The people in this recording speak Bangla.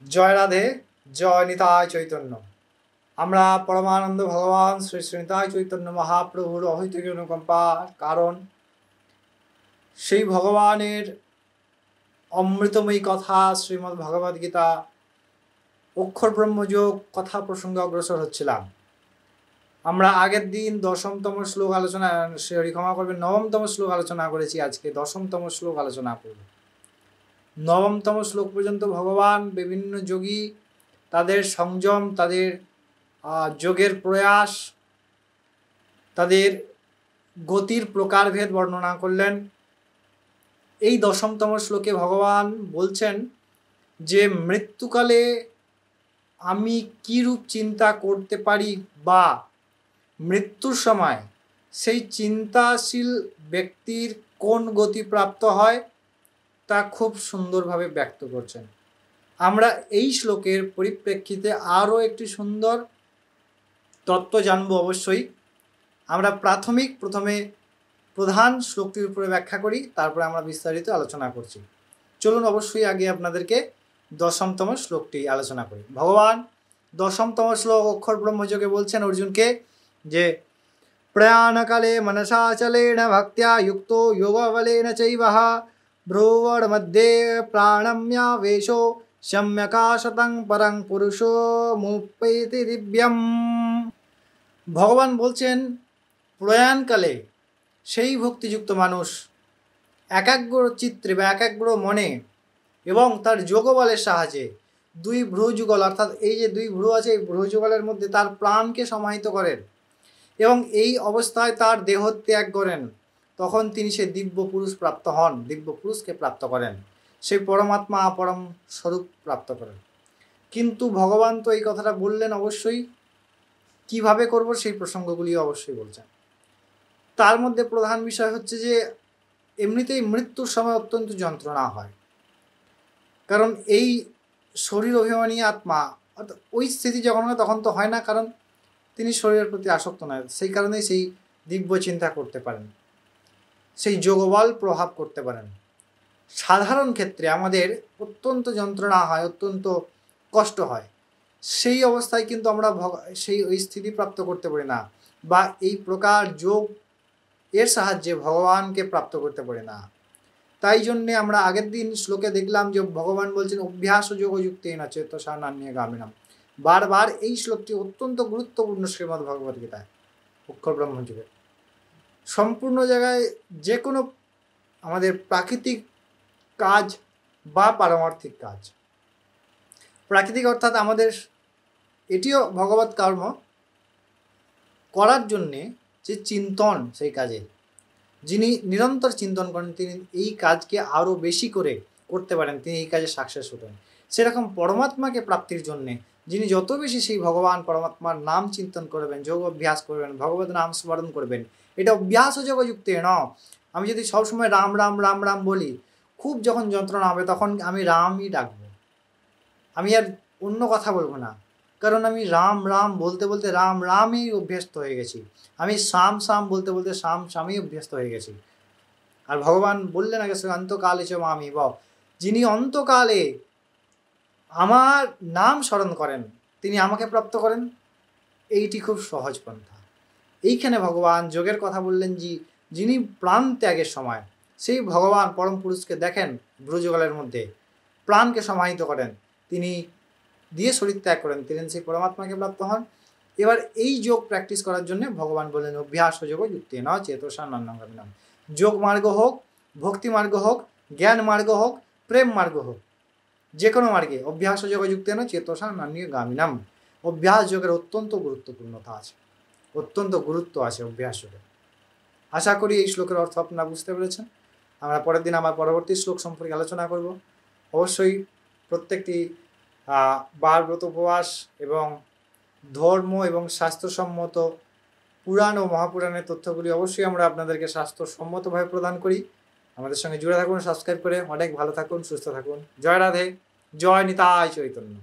জয় রাধে, জয় নিতাই চৈতন্য। আমরা পরমানন্দ ভগবান শ্রী শ্রী নিতাই চৈতন্য মহাপ্রভুর অহৈতুকী অনুকম্পার কারণ সেই ভগবানের অমৃতময়ী কথা শ্রীমদ্ ভগবদ গীতা অক্ষর ব্রহ্মযোগ কথা প্রসঙ্গে অগ্রসর হচ্ছিলাম। আমরা আগের দিন দশমতম শ্লোক আলোচনা, ক্ষমা করবেন, নবমতম শ্লোক আলোচনা করেছি। আজকে দশমতম শ্লোক আলোচনা করব। নবমতম শ্লোক পর্যন্ত ভগবান বিভিন্ন যোগী তাদের সংযম, তাদের যোগের প্রয়াস, তাদের গতির প্রকারভেদ বর্ণনা করলেন। এই দশমতম শ্লোকে ভগবান বলছেন যে মৃত্যুকালে আমি কী রূপ চিন্তা করতে পারি বা মৃত্যুর সময় সেই চিন্তাশীল ব্যক্তির কোন গতি প্রাপ্ত হয় তা খুব সুন্দরভাবে ব্যক্ত করছেন। আমরা এই শ্লোকের পরিপ্রেক্ষিতে আরও একটি সুন্দর তত্ত্ব জানব। অবশ্যই আমরা প্রথমে প্রধান শ্লোকটির উপরে ব্যাখ্যা করি, তারপরে আমরা বিস্তারিত আলোচনা করছি। চলুন অবশ্যই আগে আপনাদেরকে দশমতম শ্লোকটি আলোচনা করি। ভগবান দশমতম শ্লোক অক্ষর ব্রহ্মযোগে বলছেন অর্জুনকে যে প্রয়াণকালে মনসাচলেন ভক্ত্যা যুক্ত যোগবলেন চৈবহ ভ্রুবর মধ্যে প্রাণম্যাবেশো সম্যকাশতং পরং পুরুষো মুপেতি দিব্যম। ভগবান বলছেন প্রয়াণকালে সেই ভক্তিযুক্ত মানুষ একাগ্র চিত্রে বা একাগ্র মনে এবং তার যোগবলের সাহায্যে দুই ভ্রুযুগল, অর্থাৎ এই যে দুই ভ্রু আছে এই ভ্রুযুগলের মধ্যে তার প্রাণকে সমাহিত করেন এবং এই অবস্থায় তার দেহ ত্যাগ করেন, তখন তিনি সে দিব্য পুরুষ প্রাপ্ত হন, দিব্য পুরুষকে প্রাপ্ত করেন, সেই পরমাত্মা পরম স্বরূপ প্রাপ্ত করেন। কিন্তু ভগবান তো এই কথাটা বললেন, অবশ্যই কিভাবে করব সেই প্রসঙ্গগুলি অবশ্যই বলছেন। তার মধ্যে প্রধান বিষয় হচ্ছে যে এমনিতেই মৃত্যুর সময় অত্যন্ত যন্ত্রণা হয়, কারণ এই শরীর অভিমানী আত্মা, অর্থাৎ ওই স্থিতি যখন হয় তখন তো হয় না, কারণ তিনি শরীরের প্রতি আসক্ত নয়, সেই কারণেই সেই দিব্য চিন্তা করতে পারেন, সেই যোগবল প্রভাব করতে পারেন। সাধারণ ক্ষেত্রে আমাদের অত্যন্ত যন্ত্রণা হয়, অত্যন্ত কষ্ট হয়, সেই অবস্থায় কিন্তু আমরা ওই স্থিতি প্রাপ্ত করতে পারি না, বা এই প্রকার যোগ এর সাহায্যে ভগবানকে প্রাপ্ত করতে পারি না। তাই জন্যে আমরা আগের দিন শ্লোকে দেখলাম যে ভগবান বলছেন অভ্যাস যোগযুক্তেন চেতসা নান্যগামিনাম। বারবার এই শ্লোকটি অত্যন্ত গুরুত্বপূর্ণ শ্রীমদ্ ভগবদ গীতায় অক্ষর ব্রহ্মযোগে। সম্পূর্ণ জায়গায় যে কোনো আমাদের প্রাকৃতিক কাজ বা পারমার্থিক কাজ, প্রাকৃতিক অর্থাৎ আমাদের এটিও ভগবৎ কর্ম করার জন্যে যে চিন্তন, সেই কাজে যিনি নিরন্তর চিন্তন করেন তিনি এই কাজকে আরও বেশি করে করতে পারেন, তিনি এই কাজে সাকসেস হতেন। সেরকম পরমাত্মাকে প্রাপ্তির জন্যে যিনি যত বেশি সেই ভগবান পরমাত্মার নাম চিন্তন করবেন, যোগ অভ্যাস করবেন, ভগবত নাম স্মরণ করবেন, এটা অভ্যাস যোগযুক্ত আমি যদি সবসময় রাম রাম রাম রাম বলি, খুব যখন যন্ত্রণা হবে তখন আমি রামই ডাকবো, আমি আর অন্য কথা বলবো না, কারণ আমি রাম রাম বলতে বলতে রাম রামই অভ্যস্ত হয়ে গেছি, আমি শাম শাম বলতে বলতে শাম শামই অভ্যস্ত হয়ে গেছি। আর ভগবান বললেন আগে অন্তকালে চ মামি ব, যিনি অন্তকালে আমার নাম স্মরণ করেন তিনি আমাকে প্রাপ্ত করেন। এইটি খুব সহজ পন্থা। এইখানে ভগবান যোগের কথা বললেন, যিনি প্রাণ ত্যাগের সময় সেই ভগবান পরম পুরুষকে দেখেন ভ্রুযুগলের মধ্যে, প্রাণকে সমাহিত করেন, তিনি দিয়ে শরীর ত্যাগ করেন, তিনি সেই পরমাত্মাকে প্রাপ্ত হন। এবার এই যোগ প্র্যাকটিস করার জন্য ভগবান বললেন অভ্যাস যোগ যুক্তি ন চেতসা নান্যগামিনাম। যোগ মার্গ হোক, ভক্তি মার্গ হোক, জ্ঞান মার্গ হোক, প্রেম মার্গ হোক, যে কোনো মার্গে অভ্যাস যোগ যুক্তি ন চেতসা নান্যগামিনাম। অভ্যাস যোগের অত্যন্ত গুরুত্বপূর্ণতা আছে, অত্যন্ত গুরুত্ব আছে অভ্যাস যোগের। আশা করি এই শ্লোকের অর্থ আপনারা বুঝতে পেরেছেন। আমরা পরের দিন আমার পরবর্তী শ্লোক সম্পর্কে আলোচনা করব। অবশ্যই প্রত্যেকটি বারব্রত উপবাস এবং ধর্ম এবং স্বাস্থ্যসম্মত পুরাণ ও মহাপুরাণের তথ্যগুলি অবশ্যই আমরা আপনাদেরকে স্বাস্থ্যসম্মতভাবে প্রদান করি। আমাদের সঙ্গে জুড়ে থাকুন, সাবস্ক্রাইব করে। অনেক ভালো থাকুন, সুস্থ থাকুন। জয় রাধে, জয় নিতাই চৈতন্য।